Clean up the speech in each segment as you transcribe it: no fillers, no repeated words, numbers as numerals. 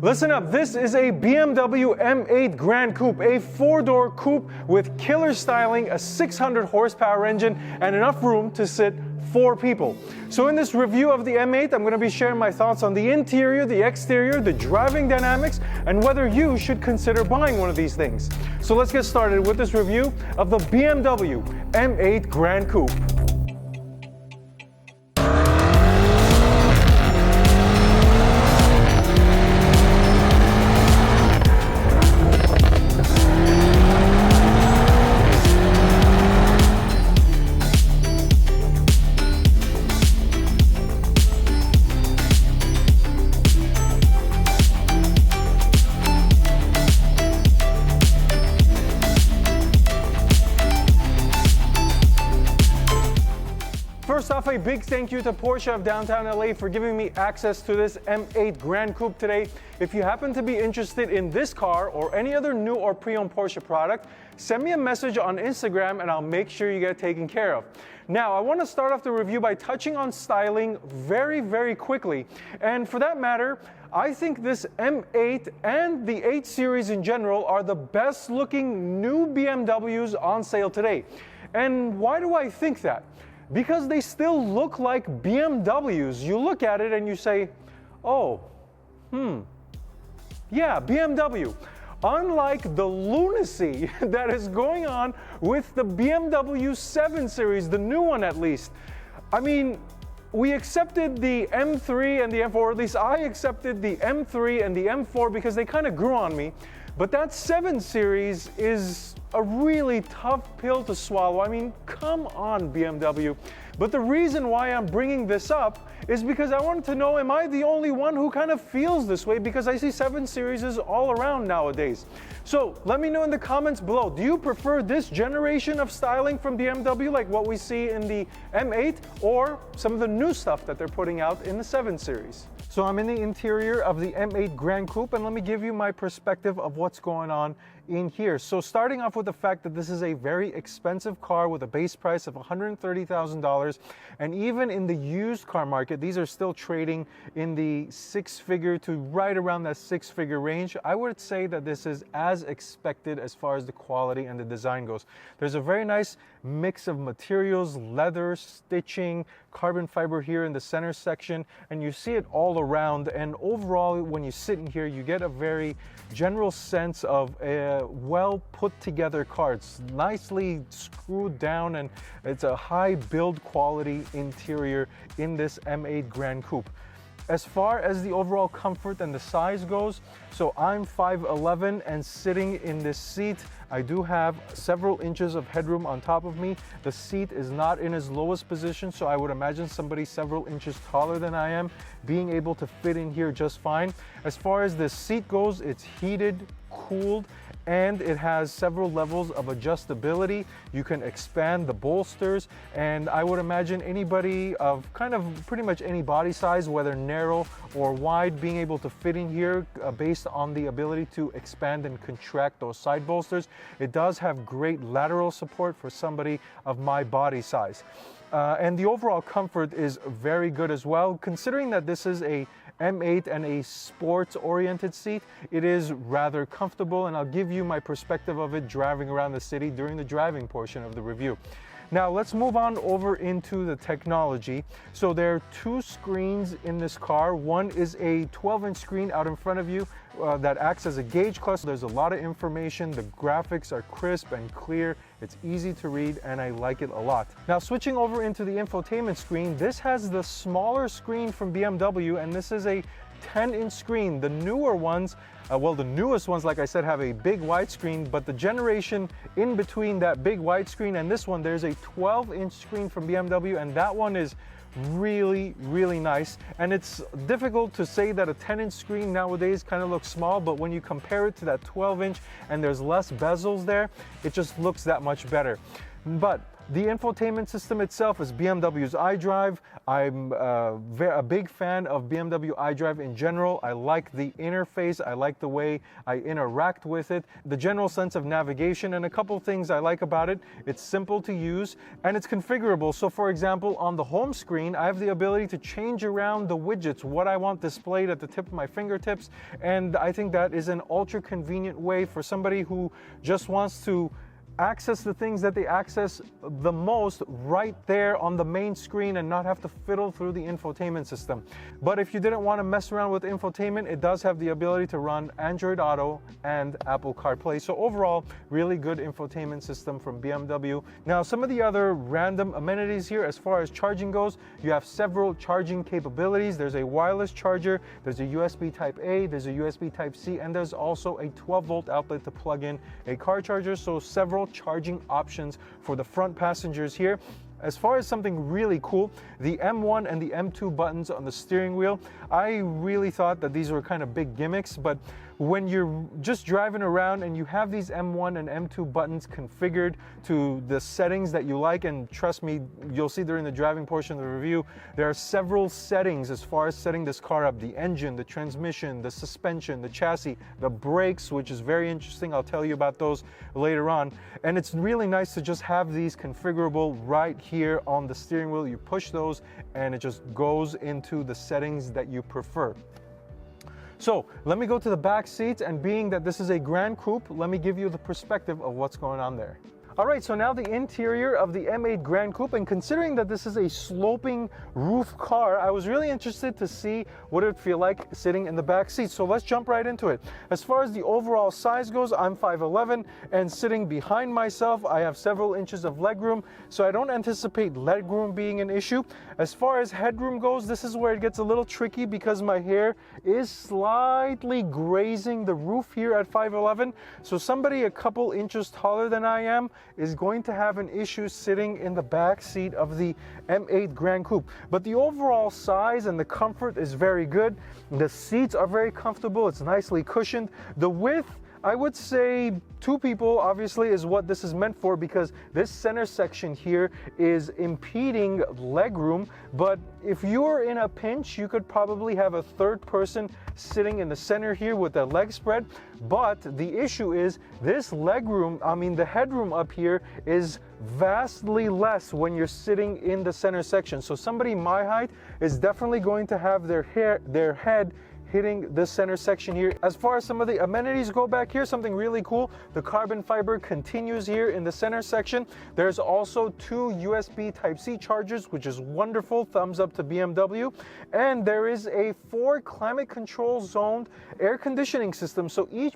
Listen up, this is a BMW M8 Gran Coupe, a four-door coupe with killer styling, a 600 horsepower engine, and enough room to sit 4 people. So in this review of the M8, I'm going to be sharing my thoughts on the interior, the exterior, the driving dynamics, and whether you should consider buying one of these things. So let's get started with this review of the BMW M8 Gran Coupe. First off, a big thank you to Porsche of downtown LA for giving me access to this M8 Gran Coupe today. If you happen to be interested in this car or any other new or pre-owned Porsche product, send me a message on Instagram and I'll make sure you get taken care of. Now, I want to start off the review by touching on styling very quickly. And for that matter, I think this M8 and the 8 Series in general are the best looking new BMWs on sale today. And why do I think that? Because they still look like BMWs. You look at it and you say, oh, yeah, BMW. Unlike the lunacy that is going on with the BMW 7 Series, the new one at least. I mean, we accepted the M3 and the M4, or at least I accepted the M3 and the M4 because they kind of grew on me. But that 7 Series is a really tough pill to swallow. I mean, come on, BMW. But the reason why I'm bringing this up is because I wanted to know, am I the only one who kind of feels this way? Because I see 7 Series all around nowadays. So let me know in the comments below, do you prefer this generation of styling from BMW, like what we see in the M8, or some of the new stuff that they're putting out in the 7 Series? So I'm in the interior of the M8 Gran Coupe, and let me give you my perspective of what's going on in here. So starting off with the fact that this is a very expensive car with a base price of $130,000, and even in the used car market, these are still trading in the 6-figure to right around that 6-figure range. I would say that this is as expected as far as the quality and the design goes. There's a very nice mix of materials, leather, stitching, carbon fiber here in the center section, and you see it all around. And overall, when you sit in here, you get a very general sense of a well put together car. It's nicely screwed down and it's a high build quality interior in this M8 Gran Coupe. As far as the overall comfort and the size goes, so I'm 5'11" and sitting in this seat, I do have several inches of headroom on top of me. The seat is not in its lowest position, so I would imagine somebody several inches taller than I am being able to fit in here just fine. As far as the seat goes, it's heated, cooled, and it has several levels of adjustability. You can expand the bolsters, and I would imagine anybody of kind of pretty much any body size, whether narrow or wide, being able to fit in here based on the ability to expand and contract those side bolsters. It does have great lateral support for somebody of my body size. And the overall comfort is very good as well. Considering that this is a M8 and a sports-oriented seat, it is rather comfortable, and I'll give you my perspective of it driving around the city during the driving portion of the review. Now let's move on over into the technology. So there are 2 screens in this car. One is a 12-inch screen out in front of you that acts as a gauge cluster. There's a lot of information. The graphics are crisp and clear. It's easy to read, and I like it a lot. Now switching over into the infotainment screen, this has the smaller screen from BMW, and this is a 10-inch screen. The newer ones, well, the newest ones, like I said, have a big widescreen, but the generation in between that big widescreen and this one, there's a 12-inch screen from BMW, and that one is really nice. And it's difficult to say that a 10-inch screen nowadays kind of looks small, but when you compare it to that 12-inch and there's less bezels there, it just looks that much better. But the infotainment system itself is BMW's iDrive. I'm a big fan of BMW iDrive in general. I like the interface. I like the way I interact with it, the general sense of navigation, and a couple things I like about it. It's simple to use and it's configurable. So for example, on the home screen, I have the ability to change around the widgets, what I want displayed at the tip of my fingertips. And I think that is an ultra convenient way for somebody who just wants to access the things that they access the most right there on the main screen and not have to fiddle through the infotainment system. But if you didn't want to mess around with infotainment, it does have the ability to run Android Auto and Apple CarPlay. So overall, really good infotainment system from BMW. Now, some of the other random amenities here as far as charging goes, you have several charging capabilities. There's a wireless charger, there's a USB Type A, there's a USB Type C, and there's also a 12-volt outlet to plug in a car charger. So several charging options for the front passengers here. As far as something really cool, the M1 and the M2 buttons on the steering wheel, I really thought that these were kind of big gimmicks, but when you're just driving around and you have these M1 and M2 buttons configured to the settings that you like, and trust me, you'll see during the driving portion of the review, there are several settings as far as setting this car up: the engine, the transmission, the suspension, the chassis, the brakes, which is very interesting. I'll tell you about those later on. And it's really nice to just have these configurable right here on the steering wheel. You push those and it just goes into the settings that you prefer. So let me go to the back seats, and being that this is a Gran Coupe, let me give you the perspective of what's going on there. All right, so now the interior of the M8 Gran Coupe, and considering that this is a sloping roof car, I was really interested to see what it would feel like sitting in the back seat. So let's jump right into it. As far as the overall size goes, I'm 5'11", and sitting behind myself, I have several inches of legroom, so I don't anticipate legroom being an issue. As far as headroom goes, this is where it gets a little tricky because my hair is slightly grazing the roof here at 5'11", so somebody a couple inches taller than I am is going to have an issue sitting in the back seat of the M8 Gran Coupe. But the overall size and the comfort is very good. The seats are very comfortable. It's nicely cushioned. The width, I would say 2 people obviously is what this is meant for, because this center section here is impeding legroom. But if you're in a pinch, you could probably have a third person sitting in the center here with a leg spread. But the issue is this legroom, the headroom up here is vastly less when you're sitting in the center section. So somebody my height is definitely going to have their head hitting the center section here. As far as some of the amenities go back here, something really cool, the carbon fiber continues here in the center section. There's also 2 USB Type-C chargers, which is wonderful. Thumbs up to BMW. And there is a 4 climate control zoned air conditioning system. So each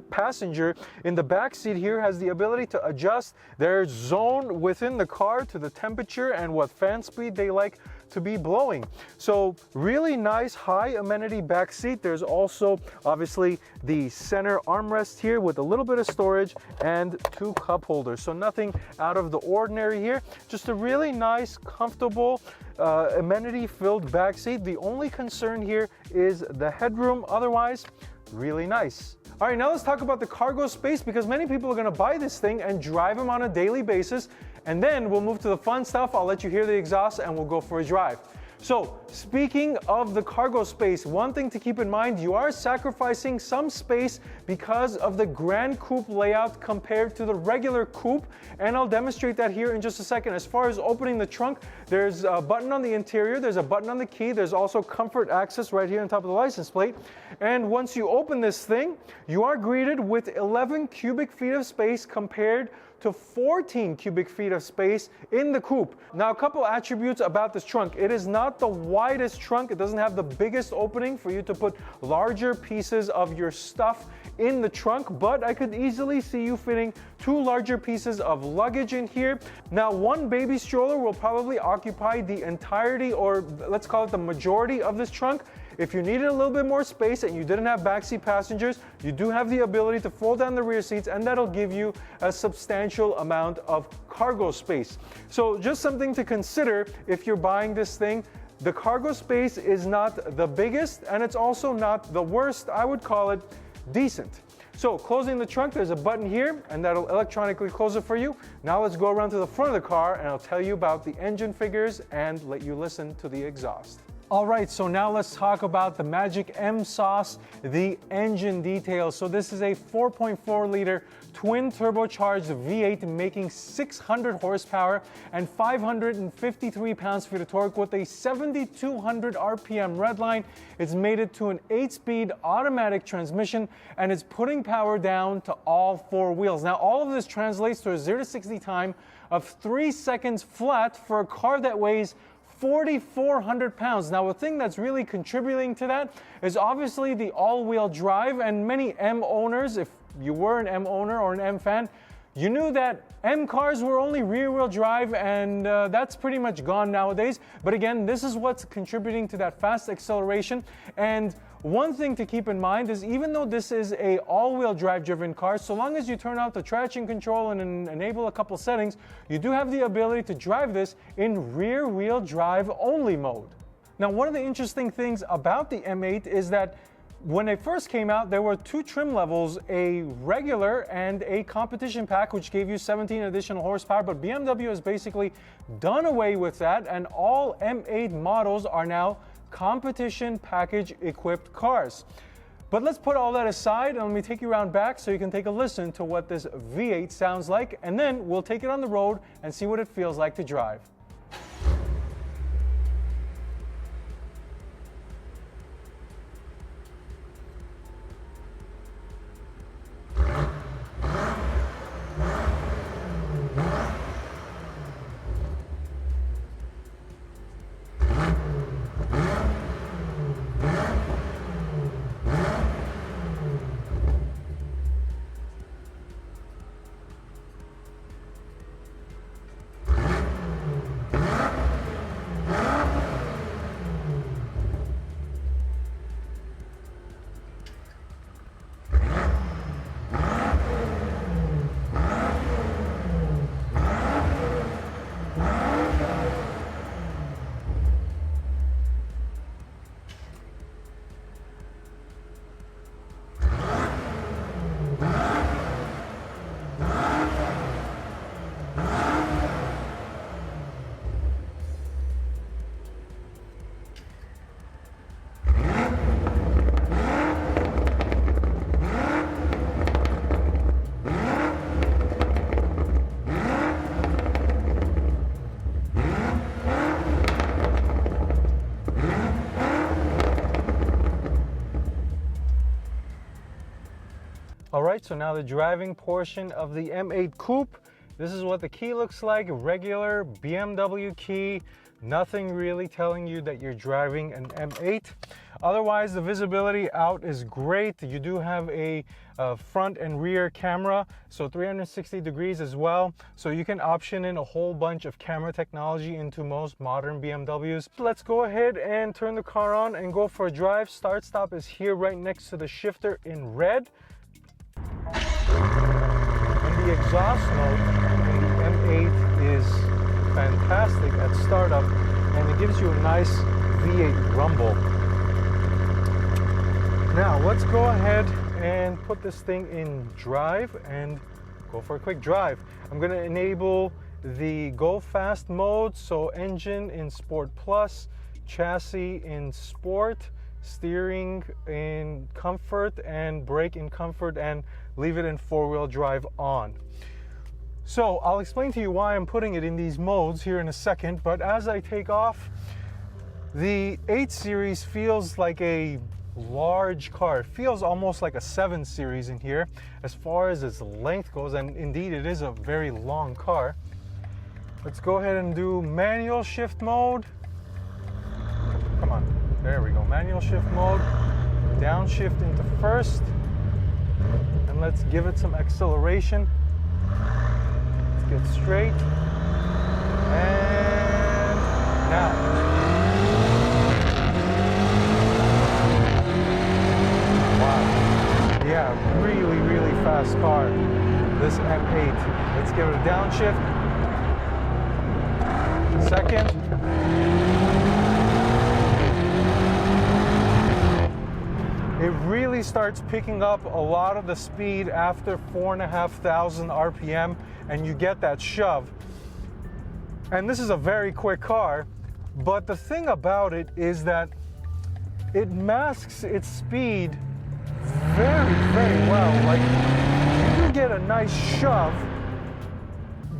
passenger in the back seat here has the ability to adjust their zone within the car to the temperature and what fan speed they like to be blowing. So really nice high amenity back seat. There's also obviously the center armrest here with a little bit of storage and 2 cup holders. So nothing out of the ordinary here. Just a really nice, comfortable, amenity filled back seat. The only concern here is the headroom. Otherwise, really nice. All right, now let's talk about the cargo space, because many people are going to buy this thing and drive them on a daily basis. And then we'll move to the fun stuff. I'll let you hear the exhaust and we'll go for a drive. So speaking of the cargo space, one thing to keep in mind, you are sacrificing some space because of the Gran Coupe layout compared to the regular coupe, and I'll demonstrate that here in just a second. As far as opening the trunk, there's a button on the interior, there's a button on the key, there's also comfort access right here on top of the license plate. And once you open this thing, you are greeted with 11 cubic feet of space compared to 14 cubic feet of space in the coupe. Now, a couple attributes about this trunk. It is not the widest trunk. It doesn't have the biggest opening for you to put larger pieces of your stuff in the trunk, but I could easily see you fitting 2 larger pieces of luggage in here. Now, 1 baby stroller will probably occupy the entirety, or let's call it the majority of this trunk. If you needed a little bit more space and you didn't have backseat passengers, you do have the ability to fold down the rear seats, and that'll give you a substantial amount of cargo space. So just something to consider if you're buying this thing. The cargo space is not the biggest, and it's also not the worst. I would call it decent. So closing the trunk, there's a button here and that'll electronically close it for you. Now let's go around to the front of the car and I'll tell you about the engine figures and let you listen to the exhaust. All right, so now let's talk about the magic M sauce, the engine details. So this is a 4.4 liter twin turbocharged V8 making 600 horsepower and 553 pounds-feet of torque with a 7,200 RPM redline. It's made it to an 8-speed automatic transmission and it's putting power down to all 4 wheels. Now all of this translates to a 0 to 60 time of 3 seconds flat for a car that weighs 4,400 pounds. Now, the thing that's really contributing to that is obviously the all-wheel drive, and many M owners, if you were an M owner or an M fan, you knew that M cars were only rear-wheel drive, and that's pretty much gone nowadays. But again, this is what's contributing to that fast acceleration. And one thing to keep in mind is even though this is a all-wheel drive driven car, so long as you turn out the traction control and enable a couple settings, you do have the ability to drive this in rear-wheel drive only mode. Now, one of the interesting things about the M8 is that when it first came out, there were 2 trim levels, a regular and a competition pack, which gave you 17 additional horsepower, but BMW has basically done away with that, and all M8 models are now competition package equipped cars. But let's put all that aside and let me take you around back so you can take a listen to what this V8 sounds like, and then we'll take it on the road and see what it feels like to drive. All right, so now the driving portion of the M8 Coupe. This is what the key looks like, regular BMW key, nothing really telling you that you're driving an M8. Otherwise, the visibility out is great. You do have a front and rear camera, so 360 degrees as well. So you can option in a whole bunch of camera technology into most modern BMWs. Let's go ahead and turn the car on and go for a drive. Start stop is here right next to the shifter in red. And the exhaust note in the M8 is fantastic at startup, and it gives you a nice V8 rumble. Now let's go ahead and put this thing in drive and go for a quick drive. I'm going to enable the go fast mode, so engine in Sport Plus, chassis in Sport, steering in Comfort, and brake in Comfort, and leave it in 4-wheel drive on. So I'll explain to you why I'm putting it in these modes here in a second, but as I take off, the 8 Series feels like a large car. It feels almost like a 7 Series in here as far as its length goes, and indeed it is a very long car. Let's go ahead and do manual shift mode. Come on, there we go, manual shift mode, downshift into first, and let's give it some acceleration. Let's get straight, and now. Wow, yeah, really, really fast car, this M8. Let's give it a downshift, second, it really starts picking up a lot of the speed after 4,500 RPM, and you get that shove. And this is a very quick car, but the thing about it is that it masks its speed very, very well. Like, you do get a nice shove,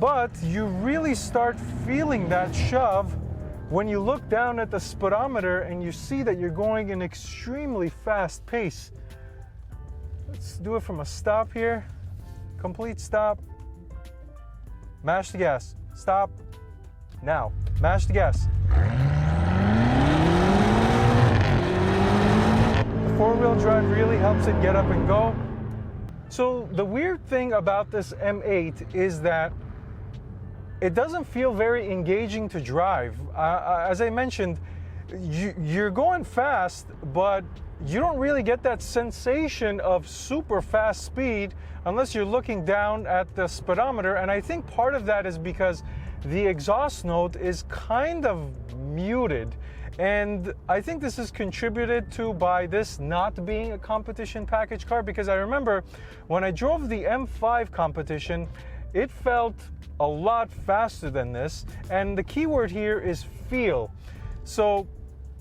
but you really start feeling that shove when you look down at the speedometer and you see that you're going an extremely fast pace. Let's do it from a stop here. Complete stop. Mash the gas. Stop. Now, mash the gas. The four-wheel drive really helps it get up and go. So the weird thing about this M8 is that it doesn't feel very engaging to drive. As I mentioned, you're going fast, but you don't really get that sensation of super fast speed unless you're looking down at the speedometer. And I think part of that is because the exhaust note is kind of muted. And I think this is contributed to by this not being a competition package car, because I remember when I drove the M5 competition, it felt a lot faster than this. And the key word here is feel. So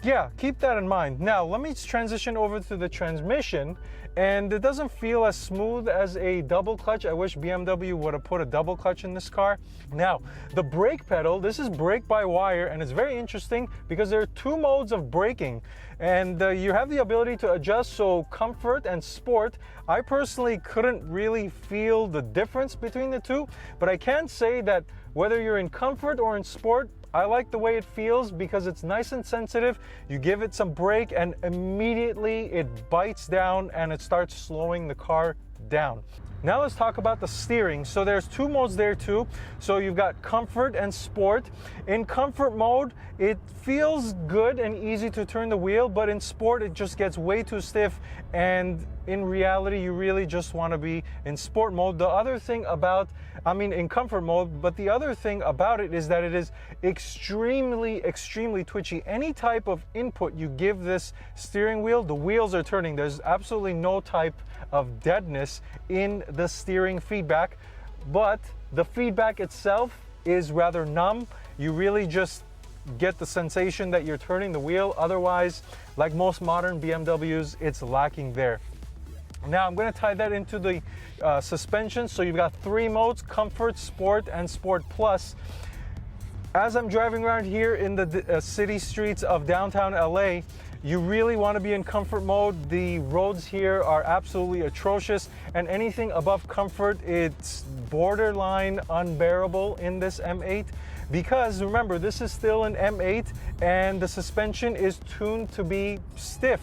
yeah, keep that in mind. Now, let me transition over to the transmission, and it doesn't feel as smooth as a double clutch. I wish BMW would have put a double clutch in this car. Now, the brake pedal, this is brake by wire, and it's very interesting because there are two modes of braking, and you have the ability to adjust, so comfort and sport. I personally couldn't really feel the difference between the two, but I can say that whether you're in comfort or in sport, I like the way it feels because it's nice and sensitive. You give it some brake and immediately it bites down and it starts slowing the car down. Now let's talk about the steering. So there's two modes there too. So you've got comfort and sport. In comfort mode, it feels good and easy to turn the wheel, but in sport, it just gets way too stiff. And in reality, you really just want to be in sport mode. The other thing about, in comfort mode, but the other thing about it is that it is extremely twitchy. Any type of input you give this steering wheel, the wheels are turning. There's absolutely no type of deadness in the steering feedback, but the feedback itself is rather numb. You really just get the sensation that you're turning the wheel. Otherwise, like most modern BMWs, it's lacking there. Now I'm going to tie that into the suspension. So you've got three modes: comfort, sport, and sport plus. As I'm driving around here in the city streets of downtown LA, you really want to be in comfort mode. The roads here are absolutely atrocious, and anything above comfort, it's borderline unbearable in this M8. Because remember, this is still an M8 and the suspension is tuned to be stiff.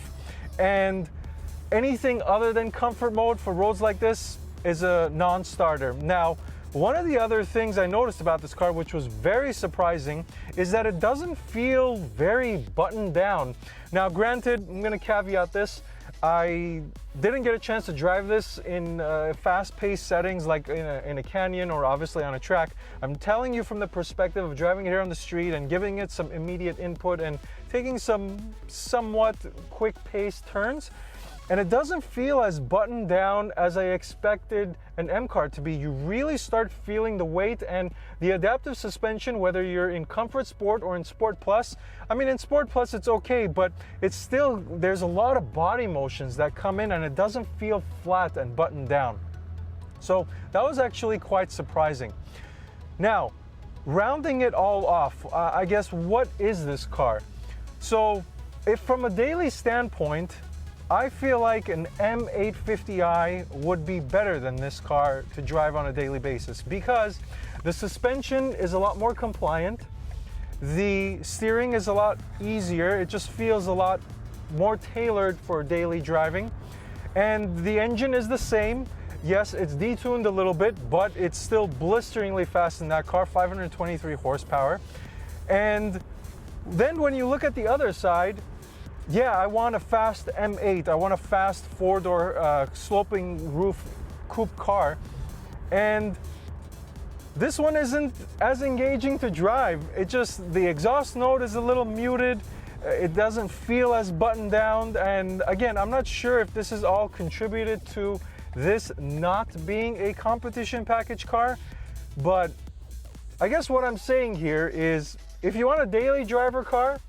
And anything other than comfort mode for roads like this is a non-starter. Now, one of the other things I noticed about this car, which was very surprising, is that it doesn't feel very buttoned down. Now, granted, I'm going to caveat this. I didn't get a chance to drive this in fast-paced settings like in a canyon or obviously on a track. I'm telling you from the perspective of driving it here on the street and giving it some immediate input and taking some somewhat quick-paced turns. And it doesn't feel as buttoned down as I expected an M car to be. You really start feeling the weight, and the adaptive suspension, whether you're in comfort sport or in sport plus. In sport plus it's okay, but it's still, there's a lot of body motions that come in and it doesn't feel flat and buttoned down. So that was actually quite surprising. Now, rounding it all off, I guess, what is this car? So if from a daily standpoint, I feel like an M850i would be better than this car to drive on a daily basis because the suspension is a lot more compliant, the steering is a lot easier, it just feels a lot more tailored for daily driving, and the engine is the same. Yes, it's detuned a little bit, but it's still blisteringly fast in that car, 523 horsepower. And then when you look at the other side, yeah, I want a fast M8. I want a fast four-door sloping roof coupe car. And this one isn't as engaging to drive. It just, the exhaust note is a little muted. It doesn't feel as buttoned down, and again, I'm not sure if this is all contributed to this not being a competition package car, but I guess what I'm saying here is if you want a daily driver car,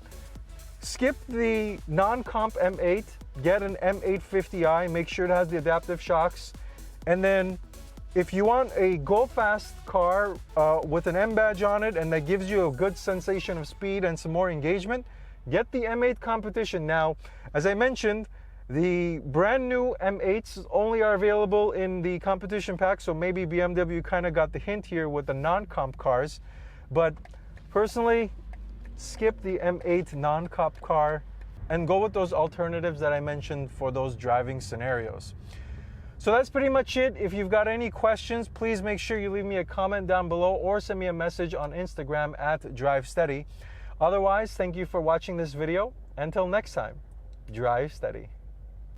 skip the non-comp M8, get an M850i, make sure it has the adaptive shocks, and then if you want a go-fast car with an M badge on it and that gives you a good sensation of speed and some more engagement, get the M8 competition. Now, as I mentioned, the brand new M8s only are available in the competition pack, so maybe BMW kind of got the hint here with the non-comp cars. But personally, skip the M8 non-comp car and go with those alternatives that I mentioned for those driving scenarios. So that's pretty much it. If you've got any questions, please make sure you leave me a comment down below or send me a message on Instagram at DriveSteady. Otherwise, thank you for watching this video. Until next time, drive steady.